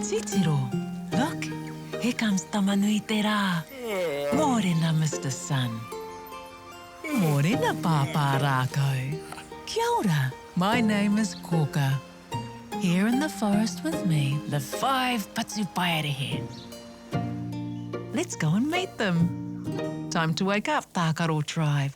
Titiro, look, here comes Tamanui te rā. Mōrena, Mr. Sun. Mōrena, Pāpā Rākau. Kia ora, my name is Kōkā. Here in the forest with me, the 5 Patupaiarehe. Let's go and meet them. Time to wake up, Tākaro Tribe.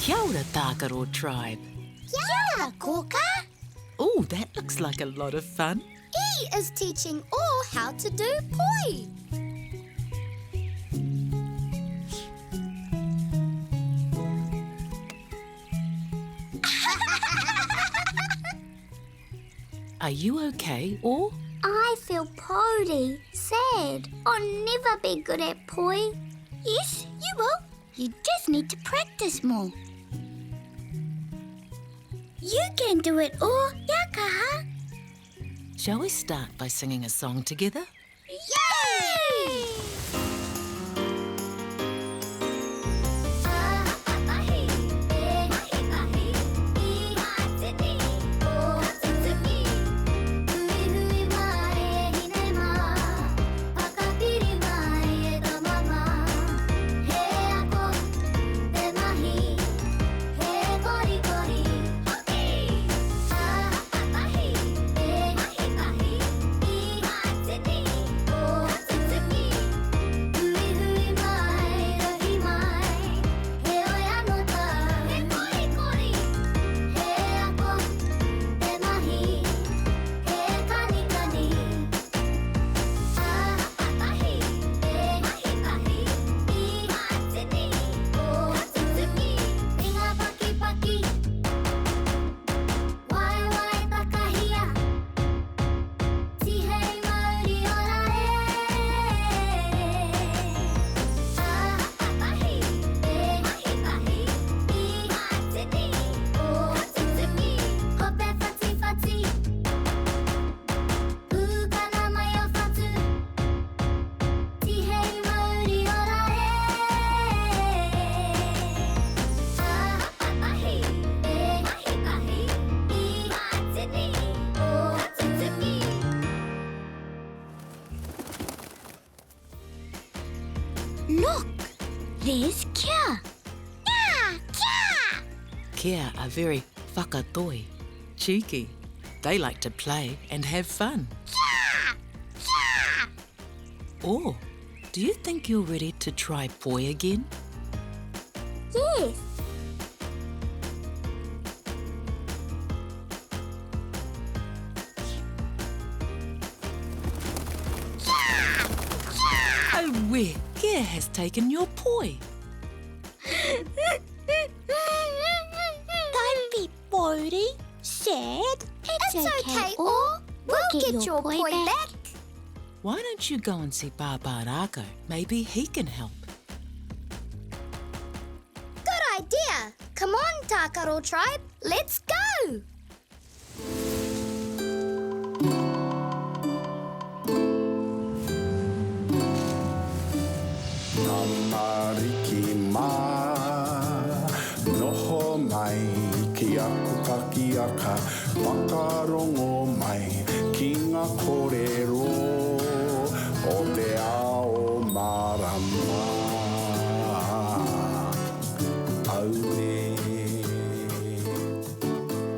Kia ora, Tākaro Tribe. Kia ora, Kōkā. Oh, that looks like a lot of fun. He is teaching all how to do poi. Are you okay, or? I feel pody, sad. I'll never be good at poi. Yes, you will. You just need to practice more. You can do it all, Yakaha. Shall we start by singing a song together? Yay! Look, there's Kia. Kia, Kia. Kia are very whakatoi, cheeky. They like to play and have fun. Kia, Kia. Or, do you think you're ready to try poi again? Yes. Oh, where? Kia has taken your poi. Don't be worried, sad. It's okay, or we'll get your poi back. Why don't you go and see Pāpā Rākau? Maybe he can help. Good idea. Come on, Tākaro Tribe, let's go. Mariki mā, noho mai, ki aku kakiaka, whakarongo mai, ki ngā kōrero, o te ao marama. Aure.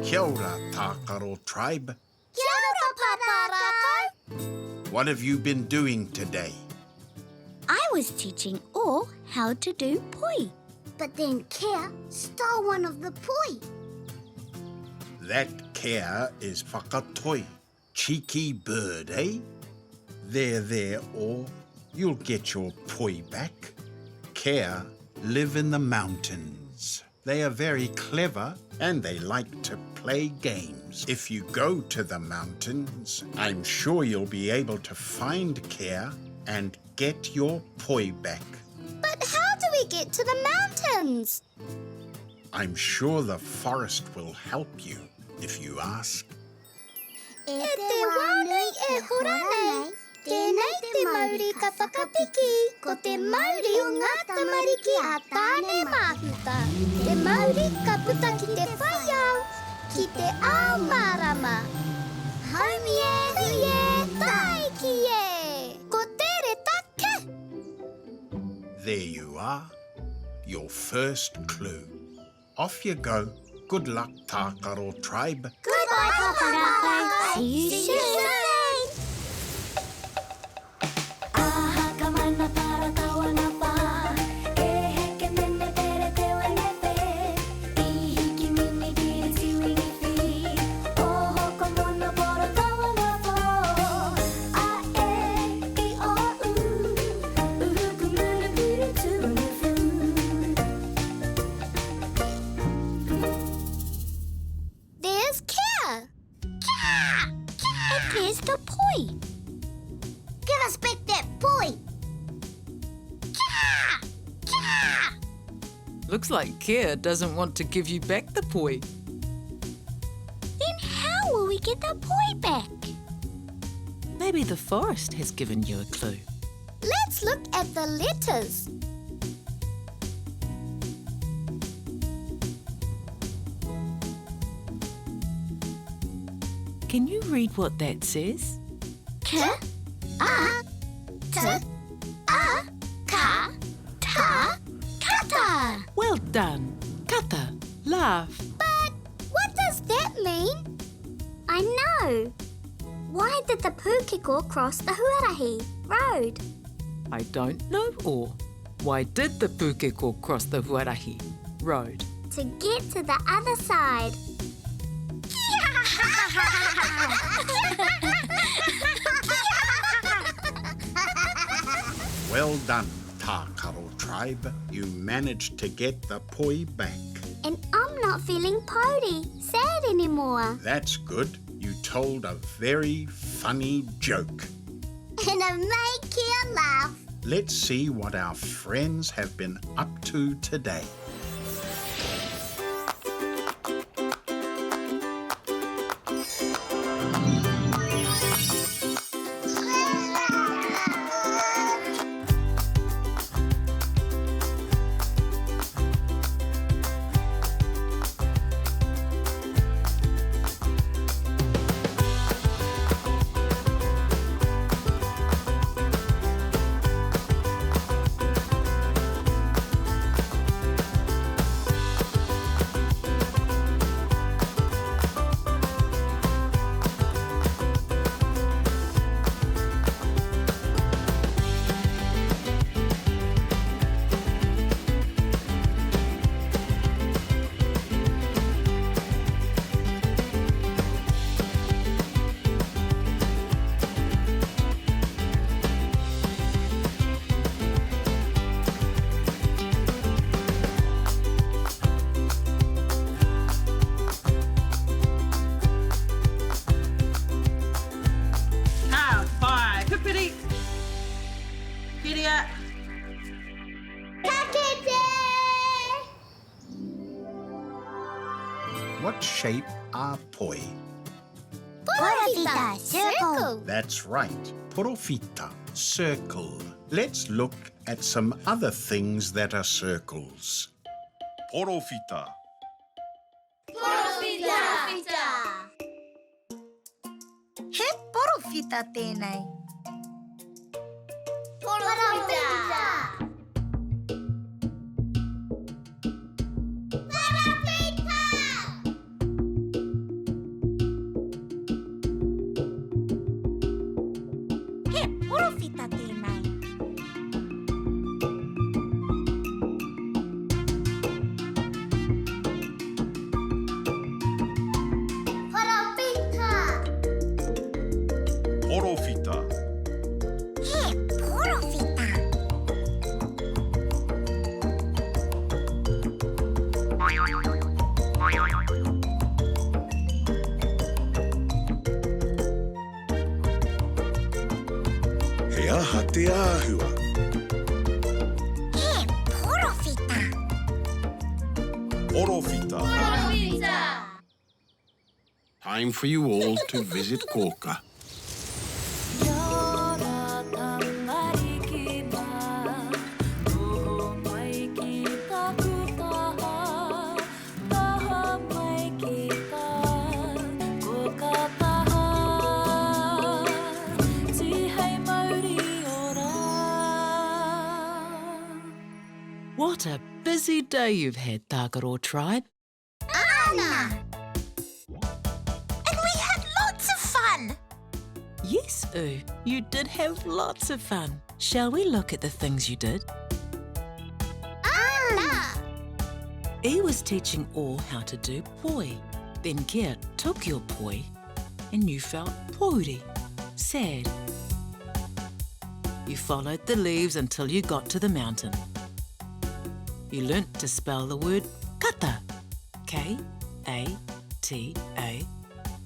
Kia ora, Tākaro Tribe. Kia ora, Pāpā Rākau. What have you been doing today? I was teaching all how to do poi. But then Kia stole one of the poi. That care is whakatoi, cheeky bird, eh? There, or you'll get your poi back. Care live in the mountains. They are very clever and they like to play games. If you go to the mountains, I'm sure you'll be able to find Care and get your poi back. But get to the mountains? I'm sure the forest will help you if you ask. E te wānei e hora nei, tēnei te Māori ka whakapiki, ko te Māori o ngā tamariki a tāne mahuta. Te Māori ka puta ki te whaiau, ki te ao marama. Haumi e, hui e, taiki e, ko tere take. There you are, your first clue. Off you go. Good luck, Tākaro Tribe. Goodbye, Pāpā Rākau. See you soon. Aha ka mana para kawana pa, e heke nene pere te wanepe, I hiki mini diri tiwingi fi, oho ko mono pora kawana po, a e I o u, uhuku muna piri tunu fu. There's Kia! Kia! And there's the poi. Give us back that poi! Kia! Kia! Looks like Kia doesn't want to give you back the poi. Then how will we get the poi back? Maybe the forest has given you a clue. Let's look at the letters. Can you read what that says? K, A, T, A, Ka, Ta, Kata. Well done. Kata, laugh. But what does that mean? I know. Why did the pūkeko cross the Huarahi road? I don't know, or why did the pūkeko cross the Huarahi road? To get to the other side. Well done, Tākaro Tribe. You managed to get the poi back. And I'm not feeling pouty, sad anymore. That's good. You told a very funny joke. And I made Kia laugh. Let's see what our friends have been up to today. What shape are poi? Porofita, circle. That's right, porofita, circle. Let's look at some other things that are circles. Porofita. Porofita. He porofita tēnei. Porofita. He porofita tēnei. Porofita. He porofita. He aha te āhua. He porofita. porofita. Time for you all to visit Kōkā. What a busy day you've had, Tākaro Tribe. Ana! And we had lots of fun. Yes, you did have lots of fun. Shall we look at the things you did? Ana! Was teaching all how to do poi. Then Kia took your poi and you felt pouri, sad. You followed the leaves until you got to the mountain. You learnt to spell the word kata, K-A-T-A,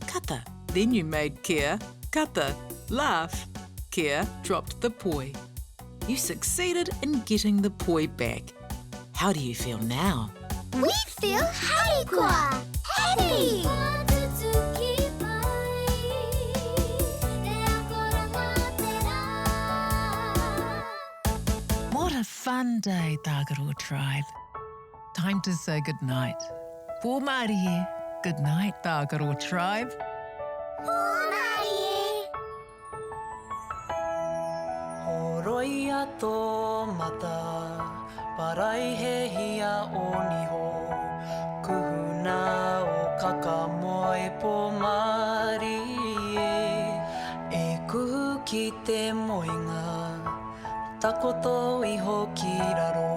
kata. Then you made Kia, kata, laugh. Kia dropped the poi. You succeeded in getting the poi back. How do you feel now? We feel happy! Happy! What a fun day, Tākaro Tribe. Time to say goodnight. Pō Māori e. Good night, Tākaro Tribe. Horoi ato mata, parai he hia o niho. Kuhuna o kakamoe Pō Māori e kuhu ki te moenga, takoto iho ki raro.